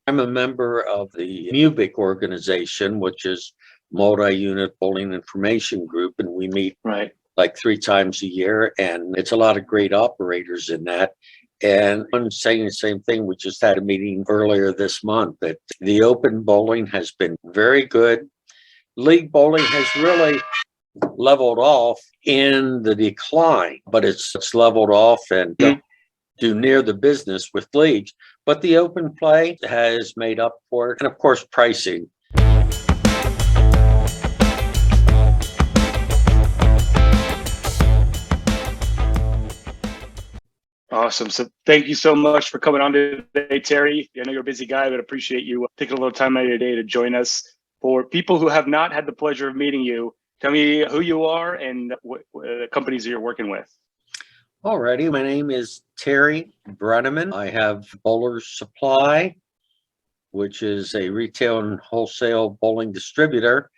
I'm a member of the MUBIC organization, which is Multi-Unit Bowling Information Group, and we meet Right. like 3 times a year, and it's a lot of great operators in that. And I'm saying the same thing. We just had a meeting earlier this month that the open bowling has been very good. League bowling has really leveled off in the decline, but it's leveled off and don't do near the business with leagues. But the open play has made up for it. And of course, pricing. Awesome. So thank you so much for coming on today, Terry. I know you're a busy guy, but appreciate you taking a little time out of your day to join us. For people who have not had the pleasure of meeting you, tell me who you are and what companies you're working with. Alrighty, my name is Terry Brenneman. I have Bowler's Supply, which is a retail and wholesale bowling distributor.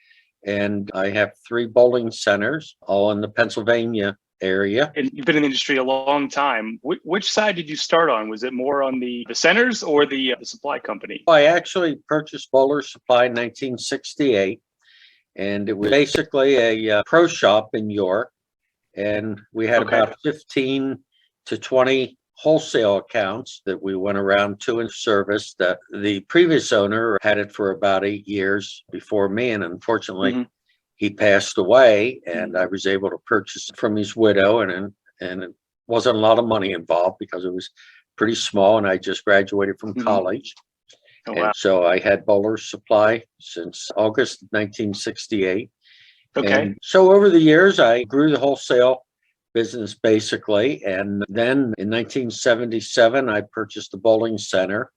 And I have 3 bowling centers, all in the Pennsylvania area. And you've been in the industry a long time. Which side did you start on? Was it more on the centers or the supply company? I actually purchased Bowler's Supply in 1968, and it was basically a pro shop in York. And we had about 15 to 20 wholesale accounts that we went around to and serviced. The previous owner had it for about 8 years before me, and unfortunately, he passed away, and I was able to purchase it from his widow, and it wasn't a lot of money involved because it was pretty small, and I just graduated from college. Oh, wow. And so I had Bowler's Supply since August 1968. Okay. And so over the years, I grew the wholesale business basically. And then in 1977, I purchased the bowling center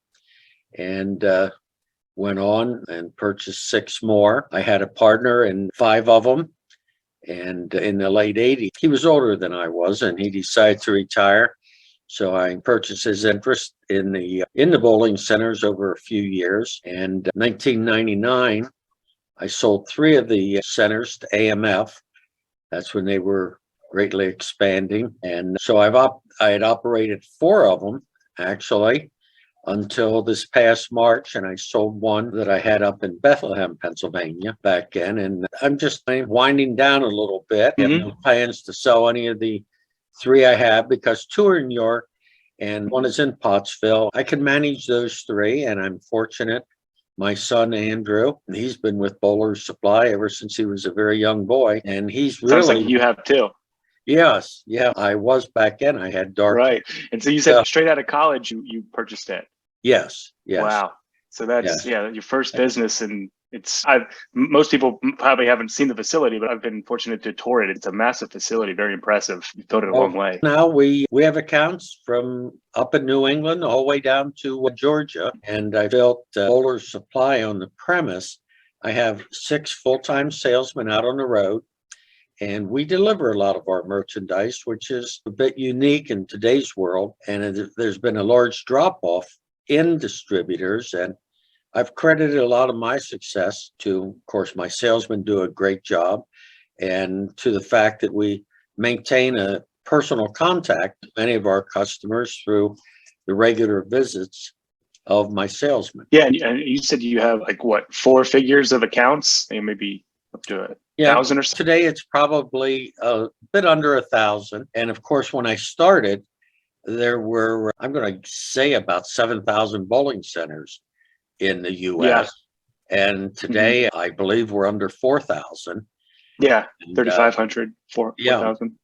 and went on and purchased 6 more. I had a partner in 5 of them. And in the late 80s, he was older than I was, and he decided to retire. So I purchased his interest in the bowling centers over a few years. And 1999, I sold 3 of the centers to AMF. That's when they were greatly expanding. And so I had operated 4 of them, actually, until this past March. And I sold one that I had up in Bethlehem, Pennsylvania back then. And I'm winding down a little bit. I have no plans to sell any of the 3 I have because 2 are in York and 1 is in Pottsville. I can manage those 3, and I'm fortunate. My son, Andrew, he's been with Bowler's Supply ever since he was a very young boy. And he's really... Sounds like you have too. Yes. Yeah, I was back then. I had dark... Right. And so you said straight out of college, you purchased it. Yes. Yes. Wow. So that's, your first business. And most people probably haven't seen the facility, but I've been fortunate to tour it. It's a massive facility, very impressive. You've built it a long way. Now we have accounts from up in New England all the way down to Georgia. And I built Bowler's Supply on the premise. I have 6 full-time salesmen out on the road, and we deliver a lot of our merchandise, which is a bit unique in today's world. And there's been a large drop-off in distributors, and I've credited a lot of my success to, of course, my salesmen do a great job, and to the fact that we maintain a personal contact with many of our customers through the regular visits of my salesmen. Yeah, and you said you have 4 figures of accounts, and maybe up to 1,000 or so? Today it's probably a bit under 1,000. And of course, when I started, there were, I'm going to say, about 7,000 bowling centers in the U.S. And today, I believe we're under 4,000. Yeah, 3,500, 4,000.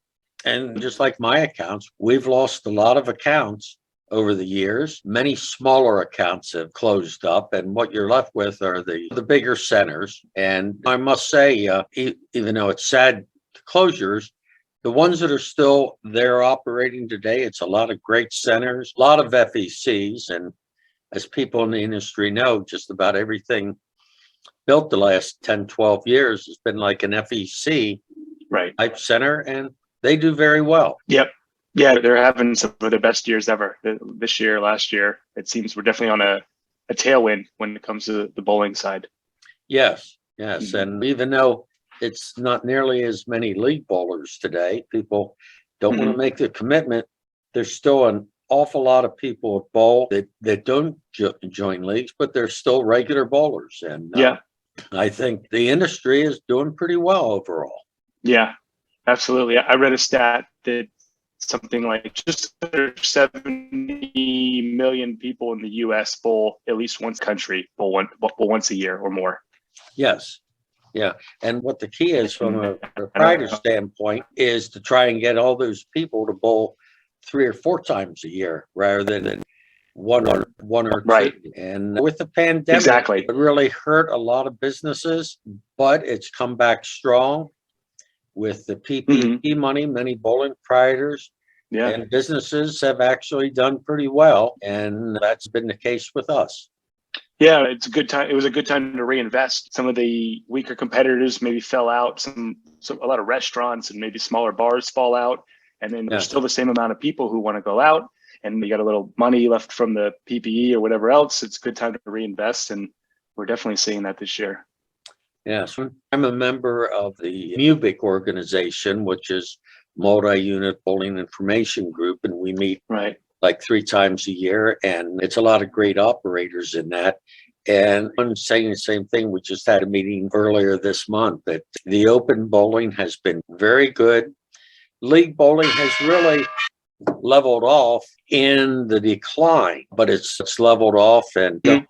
And just like my accounts, we've lost a lot of accounts over the years. Many smaller accounts have closed up, and what you're left with are the bigger centers. And I must say, even though it's sad closures, the ones that are still there operating today, it's a lot of great centers, a lot of FECs, and as people in the industry know, just about everything built the last 10, 12 years has been like an FEC type center, and they do very well. Yep. Yeah, they're having some of their best years ever this year, last year. It seems we're definitely on a tailwind when it comes to the bowling side. Yes. And even though it's not nearly as many league bowlers today, people don't want to make the commitment. There's still awful lot of people at bowl that don't join leagues, but they're still regular bowlers. And Yeah. I think the industry is doing pretty well overall. Yeah, absolutely. I read a stat that something like just under 70 million people in the U.S. bowl at least once bowl once a year or more. Yes. Yeah. And what the key is from a I proprietor don't know. standpoint is to try and get all those people to bowl 3 or 4 times a year rather than one or Right. two. And with the pandemic, Exactly. it really hurt a lot of businesses, but it's come back strong with the PPP money. Many bowling proprietors Yeah. and businesses have actually done pretty well, and that's been the case with us. Yeah, it's a good time. It was a good time to reinvest. Some of the weaker competitors maybe fell out. A lot of restaurants and maybe smaller bars fall out, and then there's still the same amount of people who want to go out, and you got a little money left from the PPE or whatever else. It's a good time to reinvest, and we're definitely seeing that this year. Yes, I'm a member of the MUBIC organization, which is Multi-Unit Bowling Information Group, and we meet Right. like 3 times a year, and it's a lot of great operators in that. And I'm saying the same thing. We just had a meeting earlier this month that the open bowling has been very good. League bowling has really leveled off in the decline, but it's leveled off and don't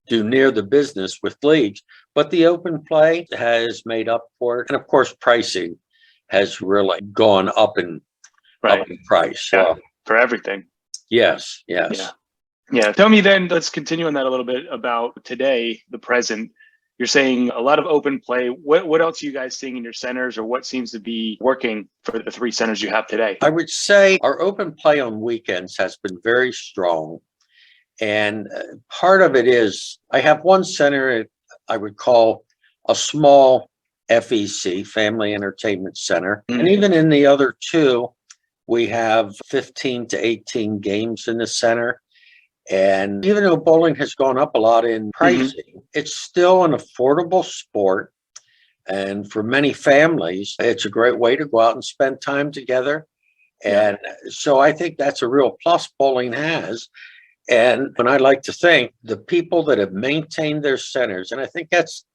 do near the business with leagues. But the open play has made up for it. And of course, pricing has really gone up in price. Yeah, for everything. Yes. Yeah. Tell me then, let's continue on that a little bit about today, the present. You're saying a lot of open play. What else are you guys seeing in your centers, or what seems to be working for the 3 centers you have today? I would say our open play on weekends has been very strong. And part of it is I have one center I would call a small FEC, Family Entertainment Center. And even in the other 2, we have 15 to 18 games in the center. And even though bowling has gone up a lot in pricing, it's still an affordable sport. And for many families, it's a great way to go out and spend time together. And so I think that's a real plus bowling has. And I like to think the people that have maintained their centers, and I think that's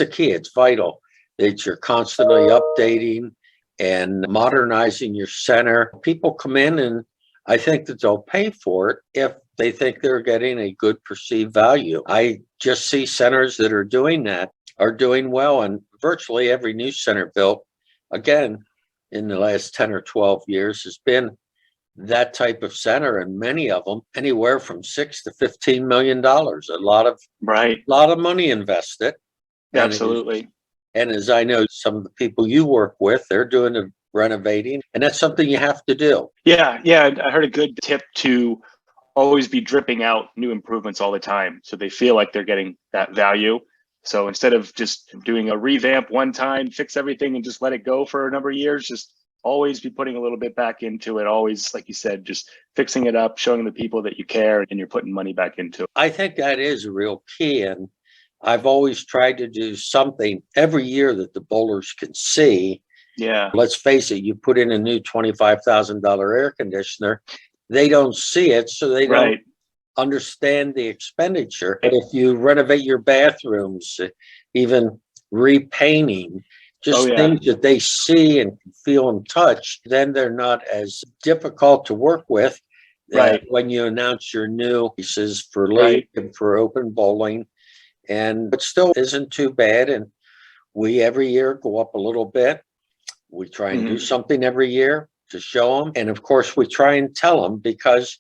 a key. It's vital that you're constantly updating and modernizing your center. People come in, and I think that they'll pay for it if they think they're getting a good perceived value. I just see centers that are doing that are doing well, and virtually every new center built, again, in the last 10 or 12 years has been that type of center, and many of them anywhere from $6 to $15 million. A lot of money invested. Absolutely. And as I know, some of the people you work with, they're doing the renovating, and that's something you have to do. Yeah. I heard a good tip to always be dripping out new improvements all the time, so they feel like they're getting that value. So instead of just doing a revamp one time, fix everything and just let it go for a number of years, just always be putting a little bit back into it. Always, like you said, just fixing it up, showing the people that you care and you're putting money back into it. I think that is a real key. And I've always tried to do something every year that the bowlers can see. Yeah. Let's face it, you put in a new $25,000 air conditioner, they don't see it, so they don't understand the expenditure. But if you renovate your bathrooms, even repainting, just things that they see and feel and touch, then they're not as difficult to work with when you announce your new pieces for league and for open bowling. And it still isn't too bad. And we every year go up a little bit. We try and do something every year to show them. And of course, we try and tell them, because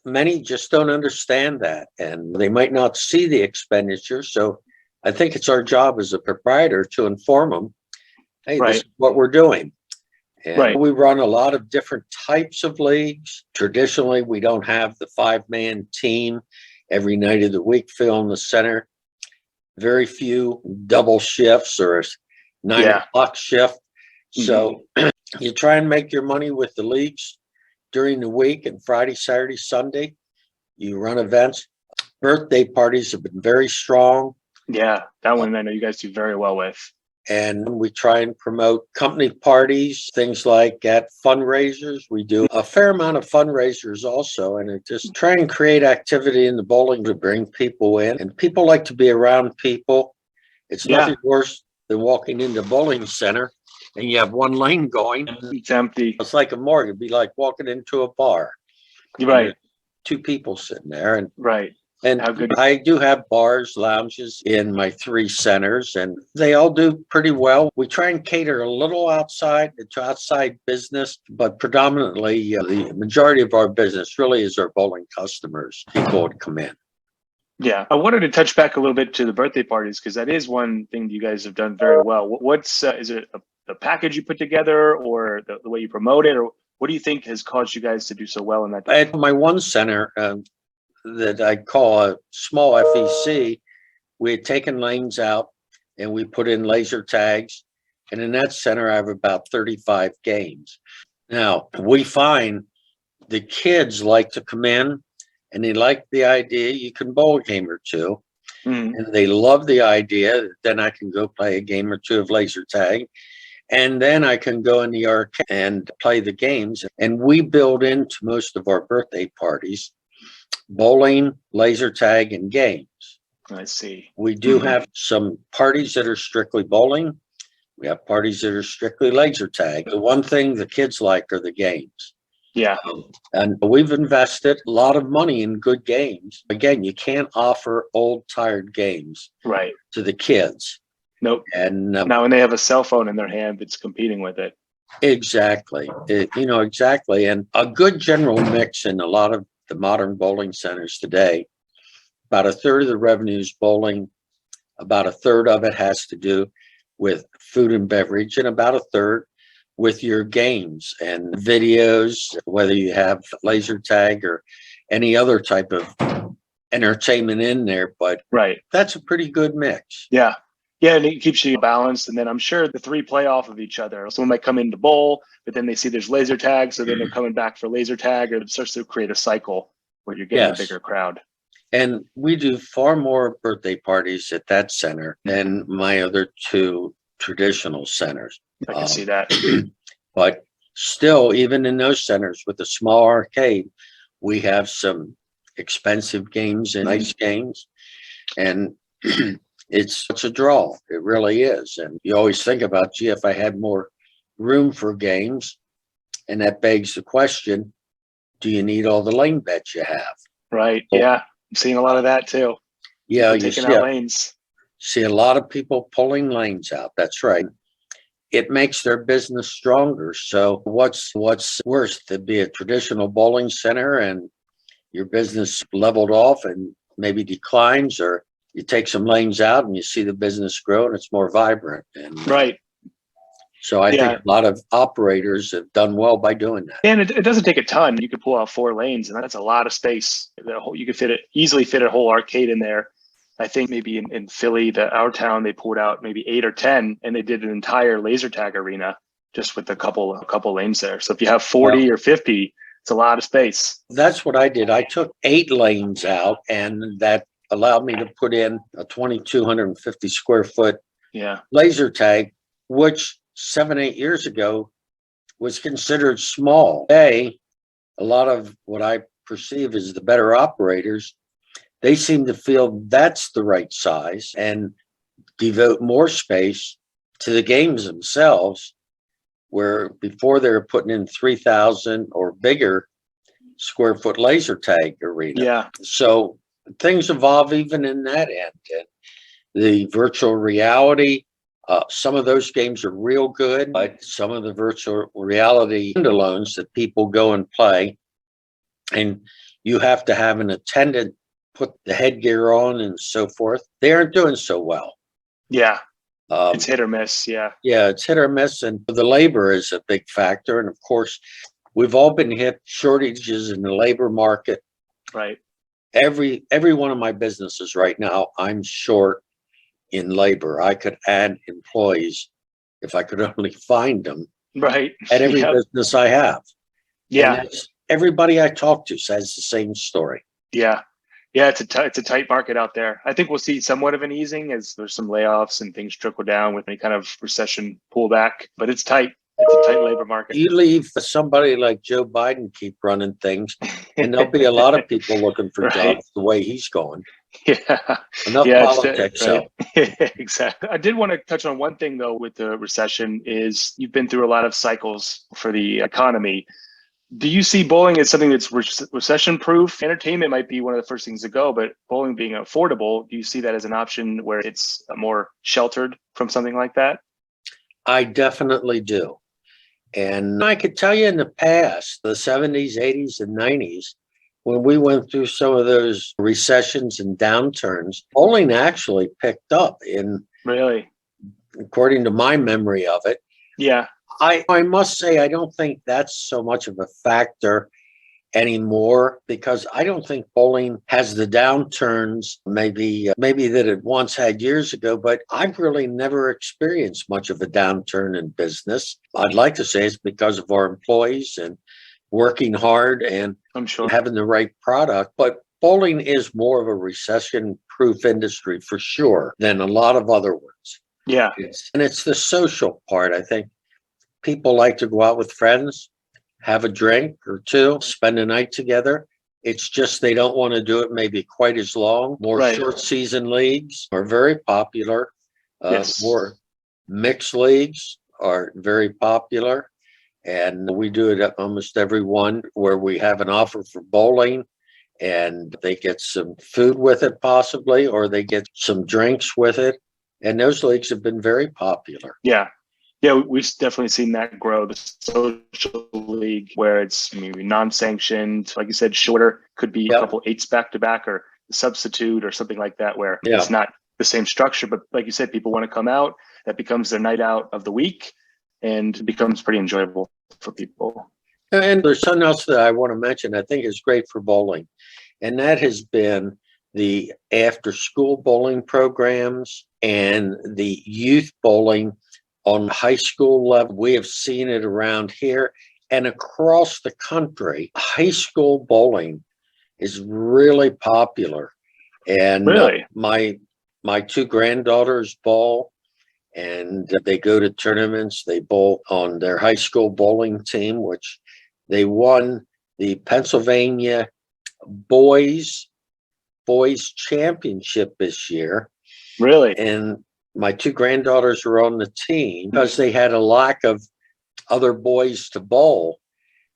many just don't understand that, and they might not see the expenditure. So I think it's our job as a proprietor to inform them, hey, this is what we're doing. And we run a lot of different types of leagues. Traditionally, we don't have the 5-man team every night of the week filling the center. Very few double shifts or 9 o'clock shift. So you try and make your money with the leagues during the week, and Friday, Saturday, Sunday, you run events. Birthday parties have been very strong. Yeah, that one I know you guys do very well with. And we try and promote company parties, things like at fundraisers. We do a fair amount of fundraisers also, and it just try and create activity in the bowling to bring people in. And people like to be around people. It's nothing worse than walking into a bowling center and you have one lane going and It's empty. it's like a morgue. It'd be like walking into a bar. Right. Two people sitting there. And Right. and How good. I do have bars, lounges in my three centers, and they all do pretty well. We try and cater a little outside to outside business, but predominantly the majority of our business really is our bowling customers. People would come in. Yeah, I wanted to touch back a little bit to the birthday parties because that is one thing you guys have done very well. What's is it a package you put together, or the way you promote it, or what do you think has caused you guys to do so well in that? At my one center that I call a small FEC, we had taken lanes out and we put in laser tags. And in that center, I have about 35 games. Now, we find the kids like to come in and they like the idea you can bowl a game or two. And they love the idea that then I can go play a game or two of laser tag. And then I can go in the arcade and play the games. And we build into most of our birthday parties bowling, laser tag, and games. I see. We do have some parties that are strictly bowling. We have parties that are strictly laser tag. The one thing the kids like are the games. Yeah. And we've invested a lot of money in good games. Again, you can't offer old, tired games Right. to the kids. Nope. And now when they have a cell phone in their hand that's competing with it. Exactly. Exactly. And a good general mix in a lot of the modern bowling centers today, about a third of the revenue is bowling, about a third of it has to do with food and beverage, and about a third with your games and videos, whether you have laser tag or any other type of entertainment in there. But right, that's a pretty good mix. Yeah. Yeah, and it keeps you balanced. And then I'm sure the three play off of each other. Someone might come in to bowl, but then they see there's laser tag. So then they're coming back for laser tag, or it starts to create a cycle where you're getting a bigger crowd. And we do far more birthday parties at that center than my other two traditional centers. I can see that. But still, even in those centers with a small arcade, we have some expensive games and nice games. And it's a draw. It really is. And you always think about, gee, if I had more room for games, and that begs the question, do you need all the lane bets you have? Right. Yeah. I'm seeing a lot of that too. Yeah. You taking out lanes. See a lot of people pulling lanes out. That's right. It makes their business stronger. So what's worse, to be a traditional bowling center and your business leveled off and maybe declines, or you take some lanes out and you see the business grow and it's more vibrant. And right. So I think a lot of operators have done well by doing that. And it doesn't take a ton. You could pull out 4 lanes, and that's a lot of space. You could easily fit a whole arcade in there. I think maybe in Philly, our town, they pulled out maybe 8 or 10, and they did an entire laser tag arena just with a couple lanes there. So if you have 40 or 50, it's a lot of space. That's what I did. I took 8 lanes out, and that allowed me to put in a 2,250 square foot laser tag, which 7-8 years ago was considered small. Today, a lot of what I perceive as the better operators, they seem to feel that's the right size and devote more space to the games themselves, where before they were putting in 3,000 or bigger square foot laser tag arena. Yeah. So things evolve even in that end. And the virtual reality, some of those games are real good, but some of the virtual reality standalones that people go and play, and you have to have an attendant put the headgear on and so forth, they aren't doing so well. Yeah. It's hit or miss. Yeah. Yeah, it's hit or miss. And the labor is a big factor. And of course, we've all been hit shortages in the labor market. Right. Every one of my businesses right now, I'm short in labor. I could add employees if I could only find them. Right. At every business I have. Yeah. And everybody I talk to says the same story. Yeah. Yeah, it's a tight market out there. I think we'll see somewhat of an easing as there's some layoffs and things trickle down with any kind of recession pullback, but it's tight. It's a tight labor market. You leave somebody like Joe Biden keep running things, and there'll be a lot of people looking for Right. jobs the way he's going. Yeah. Enough Yeah, politics. right. So Exactly. I did want to touch on one thing though with the recession is you've been through a lot of cycles for the economy. Do you see bowling as something that's recession proof? Entertainment might be one of the first things to go, but bowling being affordable, do you see that as an option where it's more sheltered from something like that? I definitely do. And I could tell you in the past, the 70s, 80s, and 90s, when we went through some of those recessions and downturns, bowling actually picked up Really? according to my memory of it. Yeah. I must say, I don't think that's so much of a factor anymore because I don't think bowling has the downturns maybe that it once had years ago, but I've really never experienced much of a downturn in business. I'd like to say it's because of our employees and working hard and I'm sure. having the right product, but bowling is more of a recession proof industry for sure than a lot of other ones. Yeah. And it's the social part. I think people like to go out with friends, have a drink or two, spend a night together. It's just they don't want to do it maybe quite as long. More Right. short season leagues are very popular. Yes. More mixed leagues are very popular. And we do it at almost every one where we have an offer for bowling and they get some food with it possibly, or they get some drinks with it. And those leagues have been very popular. Yeah. Yeah, we've definitely seen that grow. The social league, where it's maybe non-sanctioned, like you said, shorter, could be a couple eights back to back, or a substitute, or something like that, where it's not the same structure. But like you said, people want to come out. That becomes their night out of the week, and it becomes pretty enjoyable for people. And there's something else that I want to mention. I think is great for bowling, and that has been the after-school bowling programs and the youth bowling. On high school level, we have seen it around here and across the country. High school bowling is really popular. And really, my two granddaughters bowl and they go to tournaments. They bowl on their high school bowling team, which they won the Pennsylvania boys championship this year. Really? And my two granddaughters were on the team because they had a lack of other boys to bowl.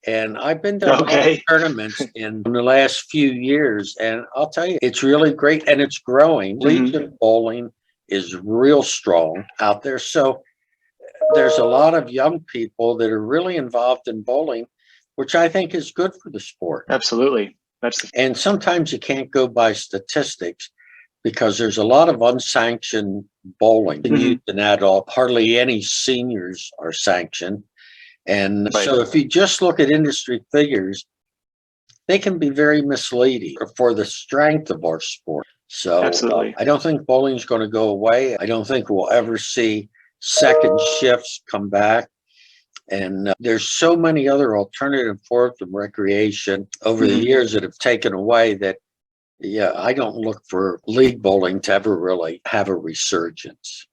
And I've been to a lot of tournaments in the last few years, and I'll tell you, it's really great and it's growing. Collegiate bowling is real strong out there. So there's a lot of young people that are really involved in bowling, which I think is good for the sport. Absolutely. And sometimes you can't go by statistics because there's a lot of unsanctioned bowling. Youth and adult, hardly any seniors are sanctioned. And so if you just look at industry figures, they can be very misleading for the strength of our sport. So I don't think bowling is going to go away. I don't think we'll ever see second shifts come back. And there's so many other alternative forms of recreation over the years that have taken away that, yeah, I don't look for league bowling to ever really have a resurgence.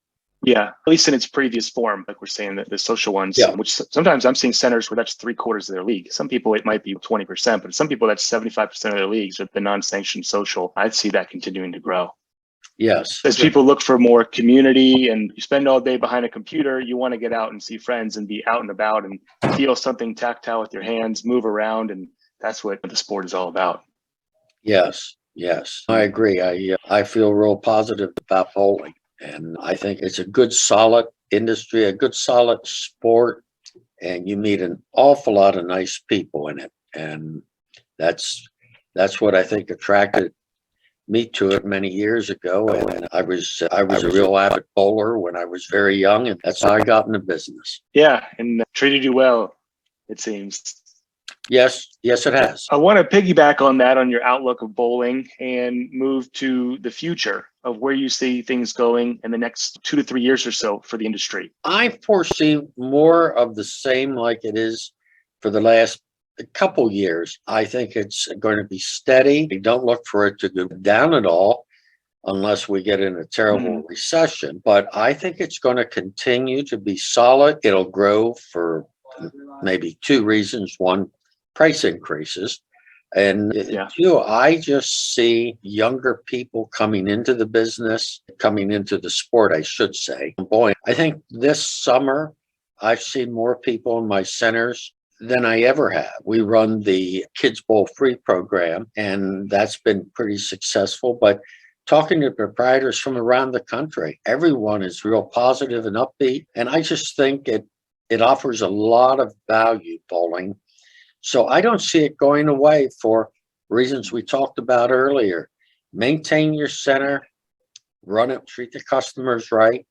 Yeah, at least in its previous form, like we're saying, that the social ones, which sometimes I'm seeing centers where that's 3/4 of their league. Some people, it might be 20%, but some people, that's 75% of their leagues are the non-sanctioned social. I'd see that continuing to grow. Yes. As people look for more community and you spend all day behind a computer, you want to get out and see friends and be out and about and feel something tactile with your hands, move around. And that's what the sport is all about. Yes. Yes, I agree. I feel real positive about bowling. And I think it's a good, solid industry, a good, solid sport. And you meet an awful lot of nice people in it. And that's what I think attracted me to it many years ago. And I was a real avid bowler when I was very young. And that's how I got into business. Yeah, and treated you well, it seems. Yes, it has. I want to piggyback on that, on your outlook of bowling, and move to the future of where you see things going in the next 2 to 3 years or so for the industry. I foresee more of the same like it is for the last a couple years. I think it's going to be steady. We don't look for it to go down at all unless we get in a terrible recession. But I think it's going to continue to be solid. It'll grow for maybe two reasons. One, price increases. And two, I just see younger people coming into the business, coming into the sport, I should say. Boy, I think this summer I've seen more people in my centers than I ever have. We run the Kids Bowl Free program, and that's been pretty successful. But talking to proprietors from around the country, everyone is real positive and upbeat. And I just think it offers a lot of value, bowling. So I don't see it going away for reasons we talked about earlier. Maintain your center, run it, treat the customers right.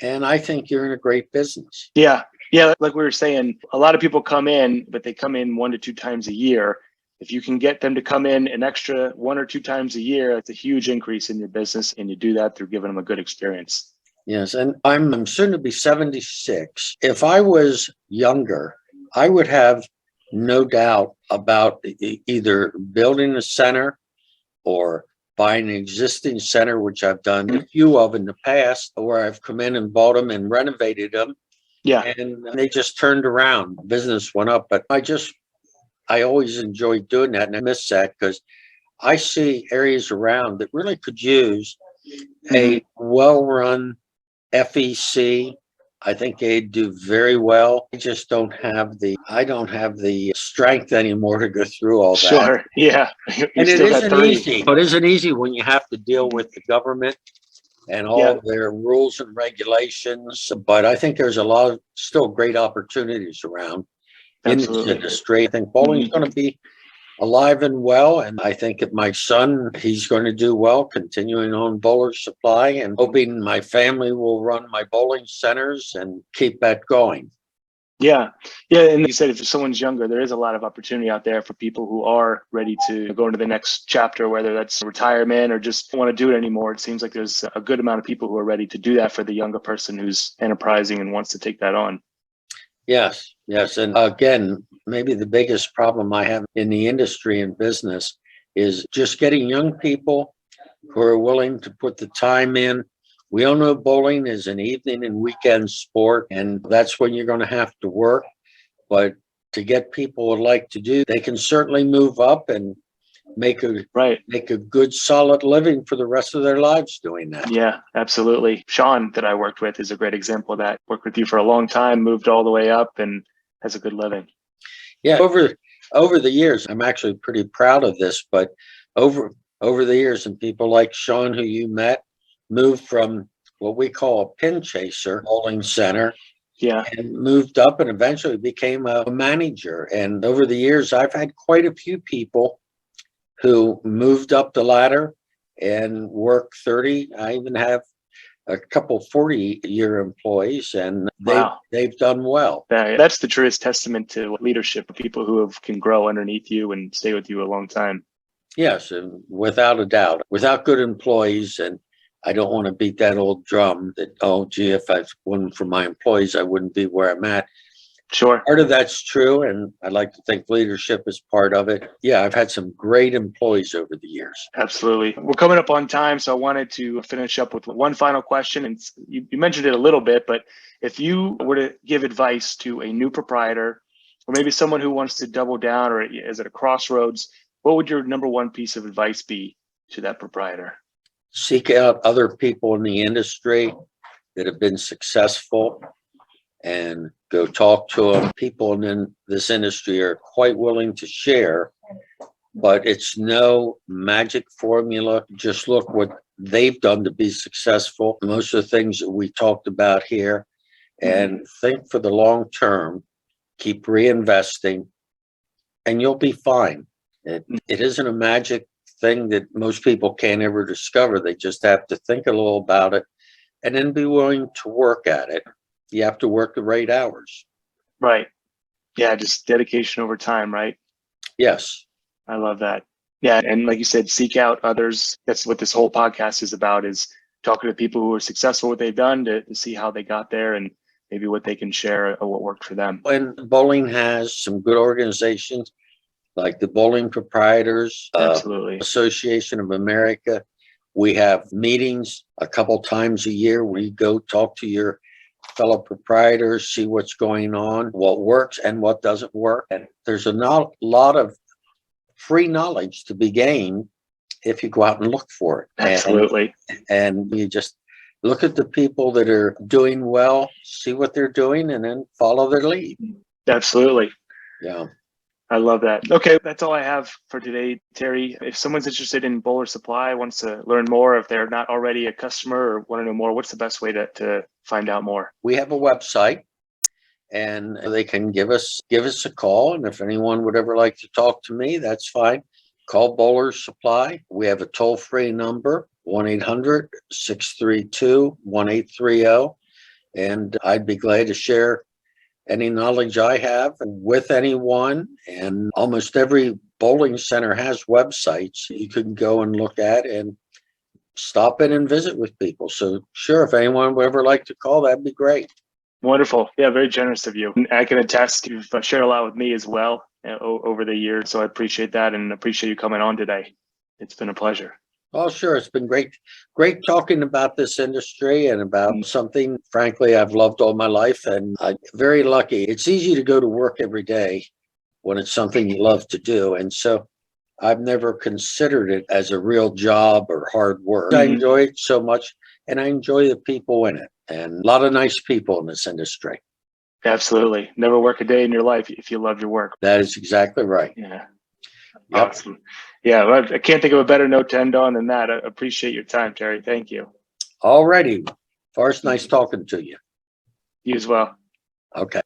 And I think you're in a great business. Yeah. Yeah. Like we were saying, a lot of people come in, but they come in 1 to 2 times a year. If you can get them to come in an extra 1 or 2 times a year, it's a huge increase in your business. And you do that through giving them a good experience. Yes. And I'm soon to be 76. If I was younger, I would have no doubt about either building a center or buying an existing center, which I've done a few of in the past, where I've come in and bought them and renovated them. Yeah. And they just turned around. Business went up. But I always enjoyed doing that. And I miss that because I see areas around that really could use a well-run FEC. I think they'd do very well. I just don't have the strength anymore to go through all that. Sure. Yeah. And it isn't easy. It isn't easy when you have to deal with the government and all their rules and regulations. But I think there's a lot of still great opportunities around in this industry. I think bowling is going to be alive and well. And I think that my son, he's going to do well, continuing on Bowler Supply, and hoping my family will run my bowling centers and keep that going. Yeah. Yeah. And you said if someone's younger, there is a lot of opportunity out there for people who are ready to go into the next chapter, whether that's retirement or just don't want to do it anymore. It seems like there's a good amount of people who are ready to do that for the younger person who's enterprising and wants to take that on. Yes. Yes. And again, maybe the biggest problem I have in the industry and business is just getting young people who are willing to put the time in. We all know bowling is an evening and weekend sport, and that's when you're going to have to work. But to get people who like to do, they can certainly move up and make a good, solid living for the rest of their lives doing that. Yeah, absolutely. Sean, that I worked with, is a great example of that. Worked with you for a long time, moved all the way up, and has a good living. Yeah, over the years, I'm actually pretty proud of this, but over the years, and people like Sean, who you met, moved from what we call a pin chaser bowling center, and moved up and eventually became a manager. And over the years, I've had quite a few people who moved up the ladder and worked 30. I even have a couple 40-year employees, and they've done well. That's the truest testament to leadership, people who can grow underneath you and stay with you a long time. Yes, and without a doubt. Without good employees, and I don't want to beat that old drum that, oh, gee, if I wasn't for my employees, I wouldn't be where I'm at. Sure. Part of that's true, and I'd like to think leadership is part of it. Yeah, I've had some great employees over the years. Absolutely. We're coming up on time, so I wanted to finish up with one final question. And you mentioned it a little bit, but if you were to give advice to a new proprietor, or maybe someone who wants to double down or is at a crossroads, what would your number one piece of advice be to that proprietor? Seek out other people in the industry that have been successful and go talk to them. People in this industry are quite willing to share, but it's no magic formula. Just look what they've done to be successful. Most of the things that we talked about here, and think for the long term, keep reinvesting, and you'll be fine. It isn't a magic thing that most people can't ever discover. They just have to think a little about it and then be willing to work at it. You have to work the right hours. Right. Yeah, just dedication over time, right? Yes. I love that. Yeah, and like you said, seek out others. That's what this whole podcast is about, is talking to people who are successful, what they've done, to see how they got there, and maybe what they can share or what worked for them. And bowling has some good organizations like the Bowling Proprietors Absolutely. Association of America. We have meetings a couple times a year where you go talk to your fellow proprietors, see what's going on, what works and what doesn't work. And there's a lot of free knowledge to be gained if you go out and look for it. Absolutely. And you just look at the people that are doing well, see what they're doing, and then follow their lead. Absolutely. Yeah. I love that. Okay, that's all I have for today, Terry. If someone's interested in Bowler Supply, wants to learn more, if they're not already a customer or want to know more, what's the best way to find out more? We have a website, and they can give us a call. And if anyone would ever like to talk to me, that's fine. Call Bowler Supply. We have a toll-free number, 1-800-632-1830. And I'd be glad to share any knowledge I have with anyone. And almost every bowling center has websites you can go and look at and stop in and visit with people. So sure, if anyone would ever like to call, that'd be great. Wonderful. Yeah, very generous of you. I can attest you've shared a lot with me as well over the years. So I appreciate that and appreciate you coming on today. It's been a pleasure. Oh, sure. It's been great talking about this industry and about something, frankly, I've loved all my life, and I'm very lucky. It's easy to go to work every day when it's something you love to do. And so I've never considered it as a real job or hard work. I enjoy it so much, and I enjoy the people in it, and a lot of nice people in this industry. Absolutely. Never work a day in your life if you love your work. That is exactly right. Yeah. Yep. Awesome. Yeah, well, I can't think of a better note to end on than that. I appreciate your time, Terry. Thank you. All righty. Forrest, nice talking to you. You as well. Okay.